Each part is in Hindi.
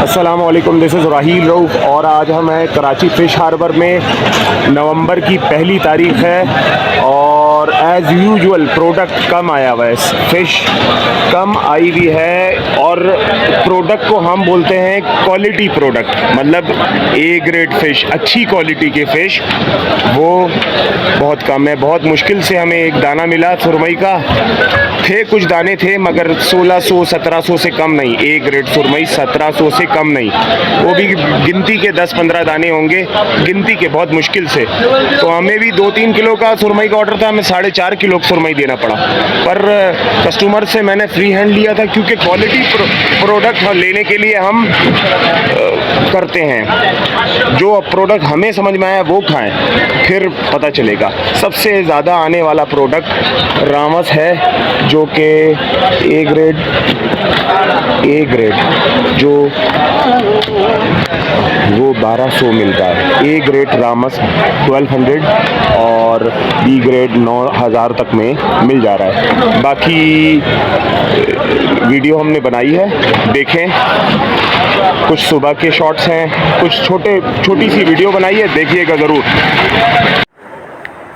अस्सलाम वालेकुम, दिस इज़ राहील रऊफ़ और आज हम हैं कराची फ़िश हार्बर में। नवंबर की पहली तारीख़ है और एज़ यूजुअल प्रोडक्ट कम आया हुआ है, फ़िश कम आई हुई है और प्रोडक्ट को हम बोलते हैं क्वालिटी प्रोडक्ट, मतलब ए ग्रेड फ़िश, अच्छी क्वालिटी के फ़िश वो बहुत कम है। बहुत मुश्किल से हमें एक दाना मिला सुरमई का, थे कुछ दाने थे मगर 1600-1700 से कम नहीं। ए ग्रेड सुरमई 1700 से कम नहीं, वो भी गिनती के 10-15 दाने होंगे, गिनती के, बहुत मुश्किल से। तो हमें भी 2-3 किलो का सुरमई का ऑर्डर था, हमें 4.5 किलो सुरमई देना पड़ा, पर कस्टमर से मैंने फ्री हैंड लिया था क्योंकि क्वालिटी प्रोडक्ट लेने के लिए हम करते हैं। जो प्रोडक्ट हमें समझ में आया वो खाएं, फिर पता चलेगा। सबसे ज़्यादा आने वाला प्रोडक्ट रामस है, जो कि ए ग्रेड जो वो 1200 मिलता है। ए ग्रेड रामस 1200 और बी ग्रेड 9000 तक में मिल जा रहा है। बाकी वीडियो हमने बनाई है, देखें। कुछ सुबह के शॉट्स हैं, कुछ छोटी सी वीडियो बनाई है, देखिएगा ज़रूर।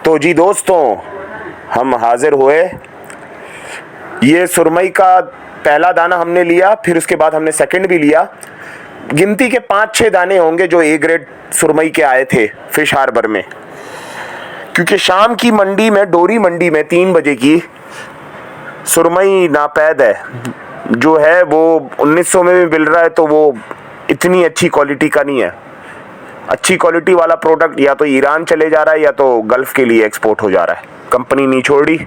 तो जी दोस्तों, हम हाजिर हुए। ये सुरमई का पहला दाना हमने लिया, फिर उसके बाद हमने सेकंड भी लिया। गिनती के 5-6 दाने होंगे जो ए ग्रेड सुरमई के आए थे फिश हार्बर में, क्योंकि शाम की मंडी में, डोरी मंडी में 3 बजे की सुरमई नापैद है, जो है वो 1900 में भी मिल रहा है, तो वो इतनी अच्छी क्वालिटी का नहीं है। अच्छी क्वालिटी वाला प्रोडक्ट या तो ईरान चले जा रहा है या तो गल्फ़ के लिए एक्सपोर्ट हो जा रहा है। कंपनी नहीं छोड़ रही।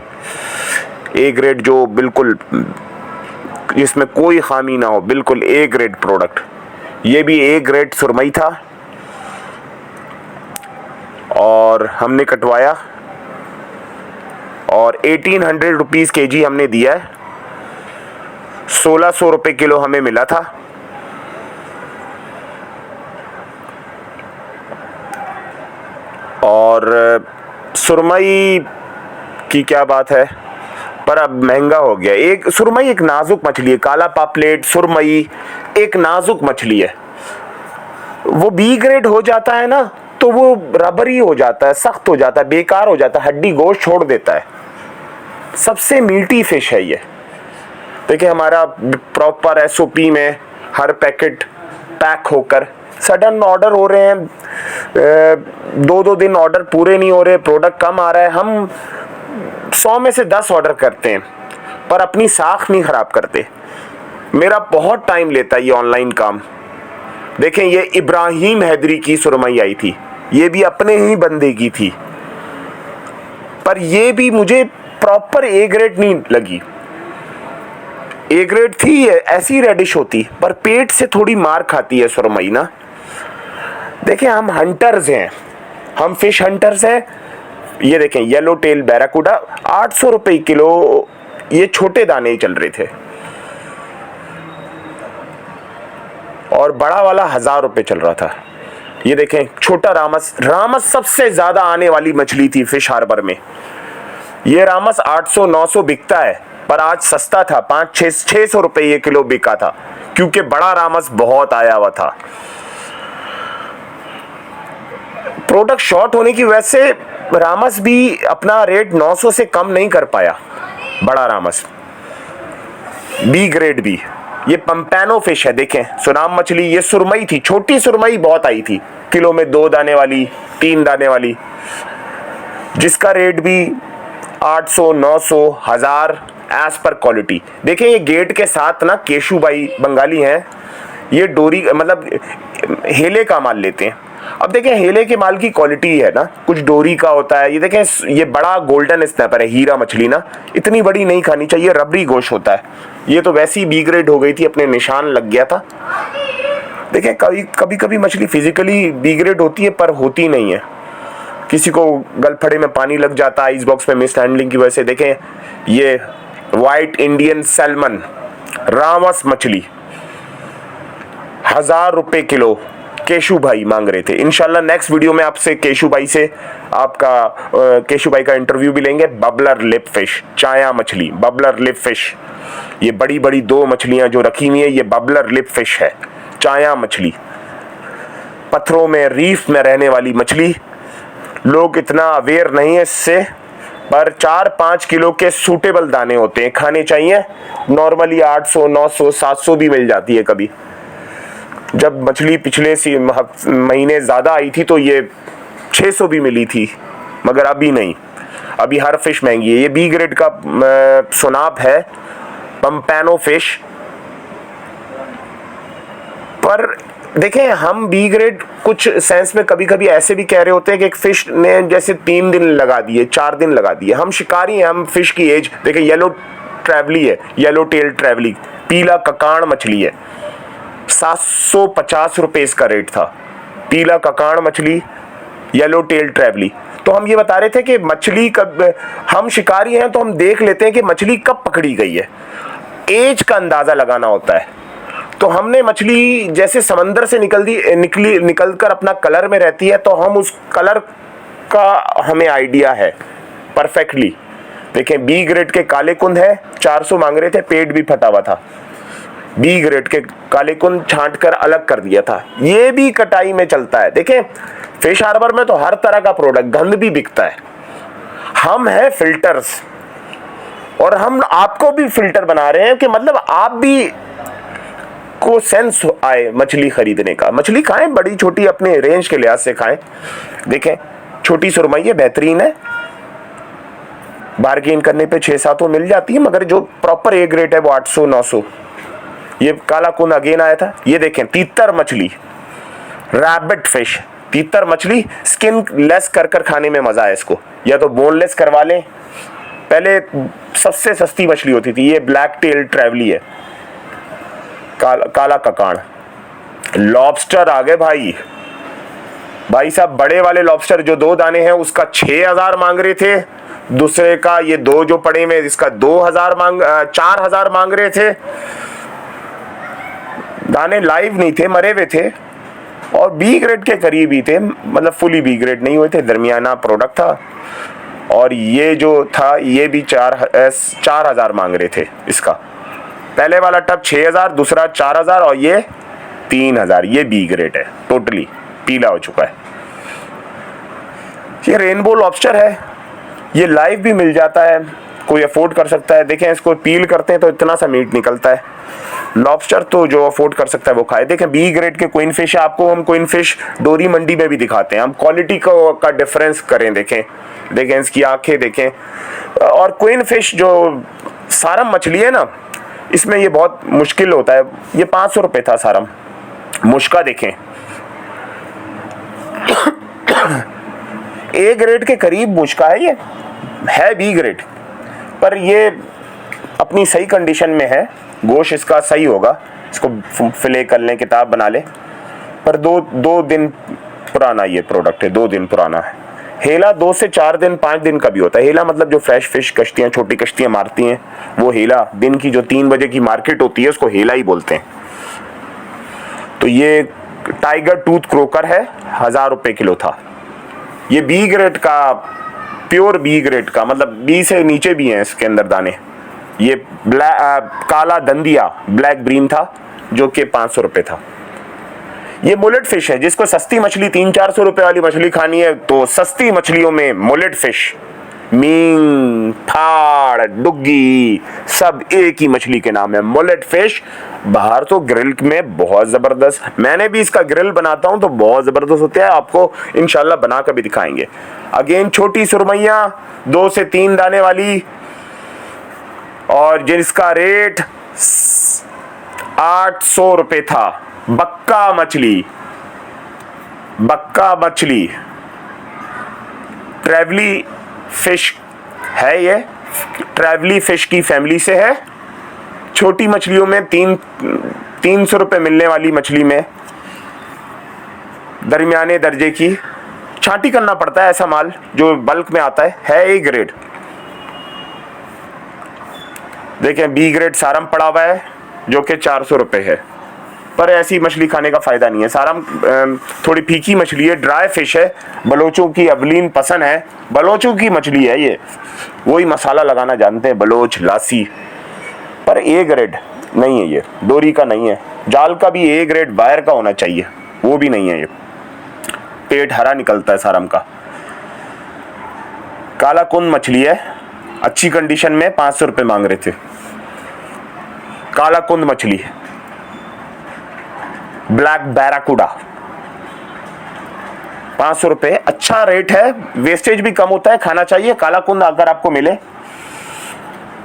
ए ग्रेड जो बिल्कुल जिसमें कोई खामी ना हो, बिल्कुल ए ग्रेड प्रोडक्ट। ये भी ए ग्रेड सुरमई था और हमने कटवाया और 1800 रुपीज़ केजी हमने दिया है। 1600 रुपये किलो हमें मिला था। और सुरमई की क्या बात है, पर अब महंगा हो गया। एक सुरमई एक नाजुक मछली है, काला पापलेट सुरमई एक नाजुक मछली है। वो बी ग्रेड हो जाता है ना, तो वो रबरी हो जाता है, सख्त हो जाता है, बेकार हो जाता है, हड्डी गोश्त छोड़ देता है। सबसे मीठी फिश है ये। देखिए, हमारा प्रॉपर SOP में हर पैकेट पैक होकर, सडन ऑर्डर हो रहे हैं, 2-2 दिन ऑर्डर पूरे नहीं हो रहे, प्रोडक्ट कम आ रहा है। हम 100 में से 10 ऑर्डर करते हैं, पर अपनी साख नहीं ख़राब करते। मेरा बहुत टाइम लेता है ये ऑनलाइन काम। देखें, ये इब्राहिम हैदरी की सुरमई आई थी, ये भी अपने ही बंदे की थी, पर ये भी मुझे प्रॉपर ए ग्रेड नहीं लगी। ए ग्रेड थी, ऐसी रेडिश होती, पर पेट से थोड़ी मार खाती है सुरमई ना। देखें, हम हंटर्स हैं, हम फिश हंटर्स हैं। ये देखें, येलो टेल बैराकूडा 800 रुपये किलो, ये छोटे दाने ही चल रहे थे, और बड़ा वाला 1000 रुपये चल रहा था। ये देखें, छोटा रामस सबसे ज़्यादा आने वाली मछली थी फिश हार्बर में। ये रामस 800-900 बिकता है, पर आज सस्ता था, 500-600 रुपये ये किलो बिका था, क्योंकि बड़ा रामस बहुत आया हुआ था। प्रोडक्ट शॉर्ट होने की वजह से रामस भी अपना रेट 900 से कम नहीं कर पाया। बड़ा रामस बी ग्रेड भी, ये पंपैनो फिश है। देखें, सुनाम मछली, ये सुरमई थी, छोटी सुरमई बहुत आई थी, किलो में 2 दाने वाली, 3 दाने वाली, जिसका रेट भी 800, 900, 1000 एज पर क्वालिटी। देखें, ये गेट के साथ ना केशु भाई बंगाली हैं, ये डोरी मतलब हेले का माल लेते हैं। अब देखें, हेले के माल की क्वालिटी है ना, कुछ डोरी का होता है। ये देखें, ये बड़ा गोल्डन स्नैपर है, हीरा मछली ना, इतनी बड़ी नहीं खानी चाहिए, रबरी गोश्त होता है। ये तो वैसे ही बी ग्रेड हो गई थी, अपने निशान लग गया था। देखें, कभी मछली फिजिकली बी ग्रेड होती है, पर होती नहीं है। किसी को गलफड़े में पानी लग जाता है, आइस बॉक्स में मिस हैंडलिंग की वजह से। देखें, ये वाइट इंडियन सैल्मन रामस मछली 1000 रुपये किलो केशु भाई मांग रहे थे। इंशाल्लाह नेक्स्ट वीडियो में आपसे केशु भाई का इंटरव्यू भी लेंगे। बबलर लिप फिश, चाया मछली, बबलर लिप फिश, ये बड़ी बड़ी 2 मछलियां जो रखी हुई है, ये बबलर लिप फिश है, चाया मछली, पत्थरों में रीफ में रहने वाली मछली। लोग इतना अवेयर नहीं है इससे, पर 4-5 किलो के सूटेबल दाने होते हैं, खाने चाहिए। नॉर्मली 800, 900, 700 भी मिल जाती है कभी। जब मछली पिछले महीने ज़्यादा आई थी तो ये 600 भी मिली थी, मगर अभी नहीं, अभी हर फिश महंगी है। ये बी ग्रेड का सुनाप है, पम्पैनो फिश। पर देखें, हम बी ग्रेड कुछ सेंस में कभी कभी ऐसे भी कह रहे होते हैं कि एक फिश ने जैसे 3 दिन लगा दिए, 4 दिन लगा दिए। हम शिकारी हैं, हम फिश की एज देखें। येलो ट्रैवली है, येलो टेल ट्रैवली, पीला ककाण मछली है। 750 रुपये इसका रेट था, पीला ककाण मछली, येलो टेल ट्रैवली। तो हम ये बता रहे थे कि मछली कब, हम शिकारी हैं तो हम देख लेते हैं कि मछली कब पकड़ी गई है, एज का अंदाजा लगाना होता है। तो हमने मछली जैसे समंदर से निकलकर अपना कलर में रहती है, तो हम उस कलर का हमें आइडिया है परफेक्टली। देखें, बी ग्रेड के काले कुंद है, 400 मांग रहे थे, पेट भी फटा हुआ था। बी ग्रेड के काले कुंद छांट कर अलग कर दिया था। ये भी कटाई में चलता है। देखें, फिश हार्बर में तो हर तरह का प्रोडक्ट, गंद भी बिकता है। हम हैं फिल्टर्स, और हम आपको भी फिल्टर बना रहे हैं कि मतलब आप भी को सेंस आए मछली खरीदने का। मछली खाएं, बड़ी छोटी अपने रेंज के लिहाज से खाएं। देखें, छोटी सुरमई है, बेहतरीन है, बार्गेन करने पे 6-7 मिल जाती है, मगर जो प्रॉपर ए ग्रेड है वो 800-900। ये काला कुन अगेन आया था। ये देखें, तीतर मछली, रैबिट फिश, तीतर मछली। स्किन लेस कर खाने में मजा है इसको, या तो बोनलेस करवा लें। पहले सबसे सस्ती मछली होती थी, ये ब्लैक टेल ट्रैवली है, काला ककाण। लॉबस्टर आ गए भाई साहब, बड़े वाले लॉबस्टर जो 2 दाने हैं उसका 6000 मांग रहे थे। दूसरे का, ये 2 जो पड़े में, इसका 4000 मांग रहे थे। दाने लाइव नहीं थे, मरे हुए थे, और बी ग्रेड के करीब ही थे, मतलब फुली बी ग्रेड नहीं हुए थे, दरमियाना प्रोडक्ट था। और ये जो था ये भी 4000 मांग रहे थे इसका। पहले वाला टब 6000, दूसरा 4000, और ये 3000। ये बी ग्रेड है, टोटली पीला हो चुका है। ये रेनबो लॉबस्टर है, ये लाइव भी मिल जाता है, कोई अफोर्ड कर सकता है। देखें, इसको पील करते हैं तो इतना सा मीट निकलता है। लॉबस्टर तो जो अफोर्ड कर सकता है वो खाए। देखें, बी ग्रेड के क्वीन फिश है, आपको हम क्वीन फिश डोरी मंडी में भी दिखाते हैं। हम क्वालिटी का डिफरेंस करें, देखें इसकी आंखें देखें। और क्वीन फिश जो सारम मछली है ना, इसमें ये बहुत मुश्किल होता है। ये 500 रुपये था सारम। मुश्का देखें, ए ग्रेड के करीब मुश्का है, ये है बी ग्रेड, पर ये अपनी सही कंडीशन में है। गोश्त इसका सही होगा, इसको फिले कर लें, किताब बना लें। पर 2 दिन पुराना ये प्रोडक्ट है, 2 दिन पुराना है। हेला 2 से 4 दिन, 5 दिन का भी होता है। हेला मतलब जो फ्रेश फिश कश्तियाँ, छोटी कश्तियाँ मारती हैं, वो हेला। दिन की जो 3 बजे की मार्केट होती है उसको हेला ही बोलते हैं। तो ये टाइगर टूथ क्रोकर है, 1000 रुपये किलो था। ये बी ग्रेड का, प्योर बी ग्रेड का, मतलब बी से नीचे भी हैं इसके अंदर दाने। ये काला दंदिया, ब्लैक ब्रीन था, जो कि 500 रुपये था। ये मुलेट फिश है, जिसको सस्ती मछली 300-400 रुपये वाली मछली खानी है तो सस्ती मछलियों में मुलेट फिश, मीन, थाड़, डुग्गी, सब एक ही मछली के नाम है, मुलेट फिश। बाहर तो ग्रिल में बहुत जबरदस्त, मैंने भी इसका ग्रिल बनाता हूं तो बहुत जबरदस्त होता है। आपको इंशाल्लाह बना कर भी दिखाएंगे। अगेन छोटी सुरमैया 2 से 3 दाने वाली, और जिसका रेट 800 रुपये था। बक्का मछली ट्रैवली फिश है, ये ट्रैवली फिश की फैमिली से है। छोटी मछलियों में 300 रुपये मिलने वाली मछली में दरमियाने दर्जे की छांटी करना पड़ता है। ऐसा माल जो बल्क में आता है ए ग्रेड। देखें, बी ग्रेड सारम पड़ा हुआ है जो कि 400 रुपये है, पर ऐसी मछली खाने का फ़ायदा नहीं है। सारम थोड़ी फीकी मछली है, ड्राई फिश है, बलोचों की अवलीन पसंद है, बलोचों की मछली है ये, वही मसाला लगाना जानते हैं, बलोच लासी। पर ए ग्रेड नहीं है, ये डोरी का नहीं है। जाल का भी ए ग्रेड बायर का होना चाहिए, वो भी नहीं है। ये पेट हरा निकलता है सारम का। काला कुंद मछली है, अच्छी कंडीशन में 500 रुपये मांग रहे थे। काला कुंद मछली, ब्लैक बैराकुडा, 500 रुपये, अच्छा रेट है, वेस्टेज भी कम होता है, खाना चाहिए। काला कुंद अगर आपको मिले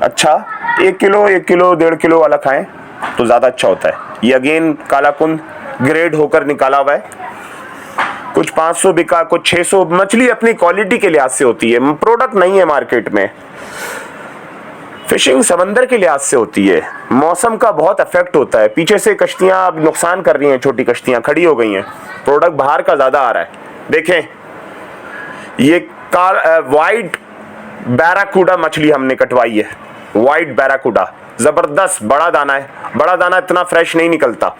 अच्छा 1 किलो 1.5 किलो वाला खाएं तो ज़्यादा अच्छा होता है। ये अगेन काला कुंद ग्रेड होकर निकाला हुआ है, कुछ 500 बिका, कुछ 600। मछली अपनी क्वालिटी के लिहाज से होती है, प्रोडक्ट नहीं है मार्केट में। फिशिंग समंदर के लिहाज से होती है, मौसम का बहुत इफेक्ट होता है। पीछे से कश्तियां अब नुकसान कर रही हैं, छोटी कश्तियां खड़ी हो गई हैं, प्रोडक्ट बाहर का ज़्यादा आ रहा है। देखें ये वाइट बैराकुडा मछली हमने कटवाई है, वाइट बैराकुडा, जबरदस्त बड़ा दाना है। बड़ा दाना इतना फ्रेश नहीं निकलता।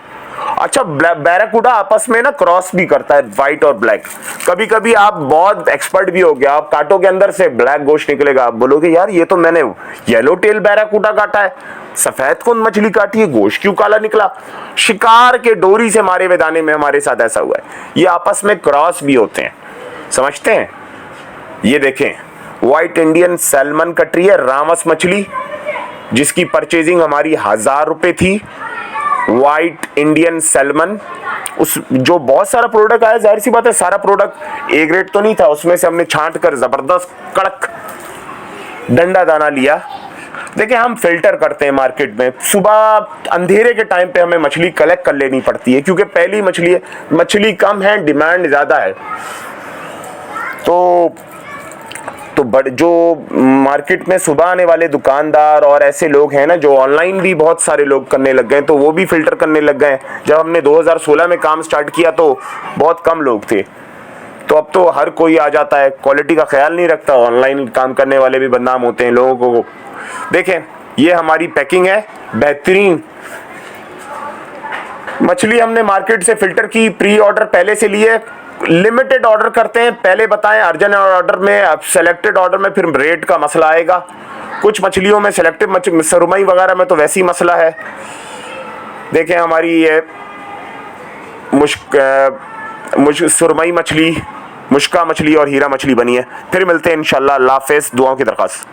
अच्छा, बैराकुडा आपस में ना क्रॉस भी करता है, व्हाइट और ब्लैक। कभी कभी आप बहुत एक्सपर्ट भी हो गया, आप काटो के अंदर से ब्लैक गोश्त निकलेगा, आप बोलोगे यार ये तो मैंने येलो टेल बैराकुडा काटा है, सफेद कुंद मछली काटी है, गोश्त क्यों काला निकला? शिकार के डोरी से मारे हुए दाने में हमारे साथ ऐसा हुआ है। ये आपस में क्रॉस भी होते हैं, समझते हैं? ये देखें व्हाइट इंडियन सैल्मन कट रही है, रामस मछली, जिसकी परचेजिंग हमारी 1000 रुपये थी। व्हाइट इंडियन सैल्मन, उस जो बहुत सारा प्रोडक्ट आया, जाहिर सी बात है सारा प्रोडक्ट ए ग्रेड तो नहीं था, उसमें से हमने छांट कर जबरदस्त कड़क डंडा दाना लिया। देखिए हम फिल्टर करते हैं मार्केट में, सुबह अंधेरे के टाइम पे हमें मछली कलेक्ट कर लेनी पड़ती है, क्योंकि पहली मछली कम है, डिमांड ज़्यादा है। तो जो मार्केट में सुबह आने वाले दुकानदार और ऐसे लोग हैं ना, जो ऑनलाइन भी बहुत सारे लोग करने लग गए, तो वो भी फिल्टर करने लग गए। जब हमने 2016 में काम स्टार्ट किया तो बहुत कम लोग थे, तो अब तो हर कोई आ जाता है, क्वालिटी का ख्याल नहीं रखता। ऑनलाइन काम करने वाले भी बदनाम होते हैं लोगों को। देखें ये हमारी पैकिंग है, बेहतरीन मछली हमने मार्केट से फिल्टर की, प्री ऑर्डर पहले से लिए, लिमिटेड ऑर्डर करते हैं, पहले बताएं। अर्जेंट ऑर्डर में, अब सेलेक्टेड ऑर्डर में फिर रेट का मसला आएगा। कुछ मछलियों में, सेलेक्टिव सुरमई वगैरह में तो वैसे ही मसला है। देखें हमारी ये सुरमई मछली, मुश्का मछली और हीरा मछली बनी है। फिर मिलते हैं इंशाल्लाह। अल्लाह हाफ़िज़, दुआओं की दरख्वास्त।